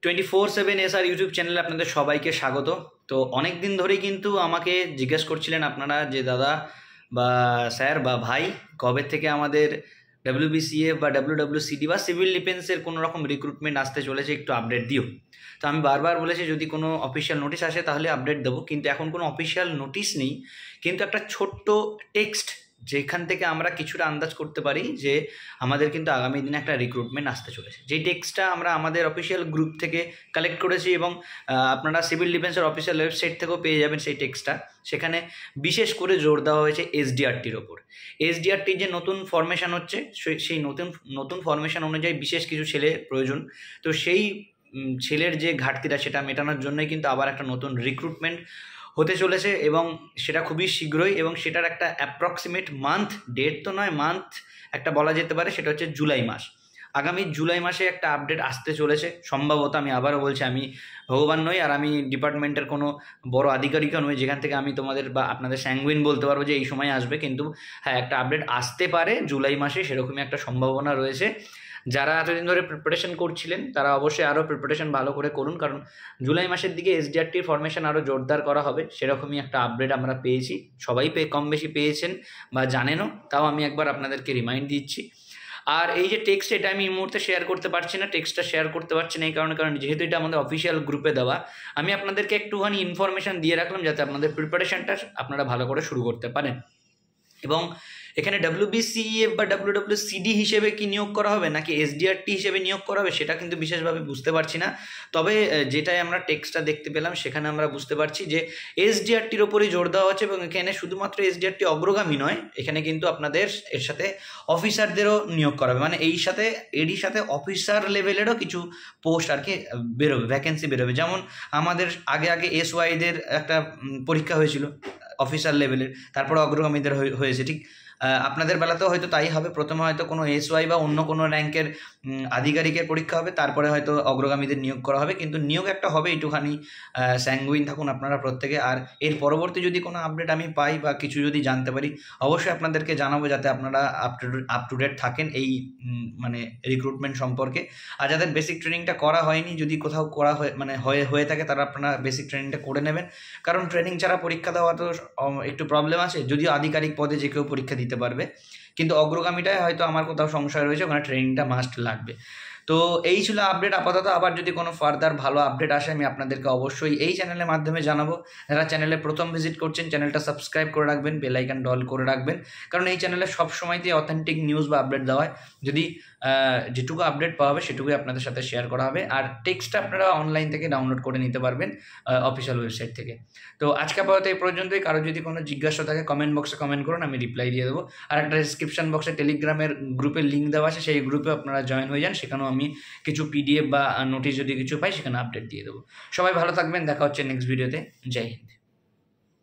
24/7 SR YouTube চ্যানেলে আপনাদের সবাইকে স্বাগত। তো অনেক দিন ধরেই কিন্তু আমাকে জিজ্ঞেস করছিলেন আপনারা যে দাদা বা স্যার বা ভাই কবে থেকে আমাদের WBCF বা WWCD বা সিভিল ডিফেন্সের কোনো রকম রিক্রুটমেন্ট আসতে চলেছে, একটু আপডেট দিও। তো আমি বারবার বলেছি যদি কোনো অফিসিয়াল নোটিশ আসে তাহলে আপডেট দেবো, কিন্তু এখন কোনো অফিসিয়াল নোটিশ নেই। কিন্তু একটা ছোট্ট টেক্সট যেখান থেকে আমরা কিছুটা আন্দাজ করতে পারি যে আমাদের কিন্তু আগামী দিনে একটা রিক্রুটমেন্ট আসতে চলেছে। যেই টেক্সটটা আমরা আমাদের অফিসিয়াল গ্রুপ থেকে কালেক্ট করেছি এবং আপনারা সিভিল ডিফেন্সের অফিসিয়াল ওয়েবসাইট থেকেও পেয়ে যাবেন সেই টেক্সটটা। সেখানে বিশেষ করে জোর দেওয়া হয়েছে SDRTর ওপর। SDRT যে নতুন ফরমেশন হচ্ছে, সেই নতুন ফরমেশন অনুযায়ী বিশেষ কিছু ছেলে প্রয়োজন। তো সেই ছেলের যে ঘাটতিটা সেটা মেটানোর জন্যই কিন্তু আবার একটা নতুন রিক্রুটমেন্ট হতে চলেছে এবং সেটা খুবই শীঘ্রই, এবং সেটার একটা অ্যাপ্রক্সিমেট মান্থ, ডেট তো নয়, মান্থ একটা বলা যেতে পারে, সেটা হচ্ছে জুলাই মাস। আগামী জুলাই মাসে একটা আপডেট আসতে চলেছে সম্ভবত। আমি আবারও বলছি, আমি ভগবান নই আর আমি ডিপার্টমেন্টের কোনো বড় আধিকারিকও নই যেখান থেকে আমি তোমাদের বা আপনাদের স্যাঙ্গুইন বলতে পারবো যে এই সময় আসবে, কিন্তু হ্যাঁ একটা আপডেট আসতে পারে জুলাই মাসে, সেরকমই একটা সম্ভাবনা রয়েছে। যারা এতদিন ধরে প্রিপারেশন করছিলেন তারা অবশ্যই আরও প্রিপারেশন ভালো করে করুন, কারণ জুলাই মাসের দিকে SDRTর ফরমেশন আরও জোরদার করা হবে, সেরকমই একটা আপডেট আমরা পেয়েছি। সবাই কম বেশি পেয়েছেন বা জানেনও, তাও আমি একবার আপনাদেরকে রিমাইন্ড দিচ্ছি। আর এই যে টেক্সট, এটা আমি এই মুহূর্তে শেয়ার করতে পারছি না, টেক্সটটা শেয়ার করতে পারছি না এই কারণ যেহেতু এটা আমাদের অফিসিয়াল গ্রুপে দেওয়া, আমি আপনাদেরকে একটুখানি ইনফরমেশান দিয়ে রাখলাম যাতে আপনাদের প্রিপারেশনটা আপনারা ভালো করে শুরু করতে পারেন। এবং এখানে WBCF বা WWCD হিসেবে কি নিয়োগ করা হবে নাকি SDRT হিসেবে নিয়োগ করা হবে সেটা কিন্তু বিশেষভাবে বুঝতে পারছি না। তবে যেটাই আমরা টেক্সটটা দেখতে পেলাম সেখানে আমরা বুঝতে পারছি যে SDRTর ওপরই জোর দেওয়া হচ্ছে, এবং এখানে শুধুমাত্র SDRT অগ্রগামী নয়, এখানে কিন্তু আপনাদের এর সাথে অফিসারদেরও নিয়োগ করা হবে। মানে এরই সাথে অফিসার লেভেলেরও কিছু পোস্ট আর কি বেরোবে, ভ্যাকেন্সি বেরোবে। যেমন আমাদের আগে SYদের একটা পরীক্ষা হয়েছিল অফিসার লেভেলের, তারপরে অগ্রগামীদের হয়েছে, ঠিক আপনাদের বেলাতেও হয়তো তাই হবে। প্রথমে হয়তো কোনো SY বা অন্য কোনো র্যাঙ্কের আধিকারিকের পরীক্ষা হবে, তারপরে হয়তো অগ্রগামীদের নিয়োগ করা হবে, কিন্তু নিয়োগ একটা হবে, একটুখানি স্যাঙ্গুইন থাকুন আপনারা প্রত্যেকে। আর এর পরবর্তী যদি কোনো আপডেট আমি পাই বা কিছু যদি জানতে পারি অবশ্যই আপনাদেরকে জানাবো, যাতে আপনারা আপ টু ডেট থাকেন এই মানে রিক্রুটমেন্ট সম্পর্কে। আর যাদের বেসিক ট্রেনিংটা করা হয়নি, যদি কোথাও করা হয়ে থাকে তারা আপনারা বেসিক ট্রেনিংটা করে নেবেন, কারণ ট্রেনিং ছাড়া পরীক্ষা দেওয়া তো একটু প্রবলেম আছে। যদিও আধিকারিক পদে যে কেউ পরীক্ষা দিতে পারবে, কিন্তু অগ্রগামীটায় হয়তো আমার কোথাও সংশয় রয়েছে, ওখানে ট্রেনিংটা মাস্ট লাগবে। তো এই ছিল আপডেট আপাতত। আবার যদি কোনো ফার্দার ভালো আপডেট আসে আমি আপনাদেরকে অবশ্যই এই চ্যানেলের মাধ্যমে জানাবো। যারা চ্যানেলে প্রথম ভিজিট করছেন চ্যানেলটা সাবস্ক্রাইব করে রাখবেন, বেল আইকন অল করে রাখবেন, কারণ এই চ্যানেলে সবসময়তেই অথেন্টিক নিউজ বা আপডেট দেওয়া হয়। যদি যেটুকু আপডেট পাওয়া হবে সেটুকুই আপনাদের সাথে শেয়ার করা হবে। আর টেক্সটটা আপনারা অনলাইন থেকে ডাউনলোড করে নিতে পারবেন অফিসিয়াল ওয়েবসাইট থেকে। তো আজকে আপাতত এই পর্যন্তই। কারো যদি কোনো জিজ্ঞাসা থাকে কমেন্ট বক্সে কমেন্ট করুন, আমি রিপ্লাই দিয়ে দেবো। আর একটা ডিসক্রিপশন বক্সে টেলিগ্রামের গ্রুপের লিঙ্ক দেওয়া আছে, সেই গ্রুপে আপনারা জয়েন হয়ে যান, সেখানেও আমি কিছু PDF বা নোটিশ যদি কিছু পাই সেখানে আপডেট দিয়ে দেবো। সবাই ভালো থাকবেন, দেখা হচ্ছে নেক্সট ভিডিওতে। জয় হিন্দ।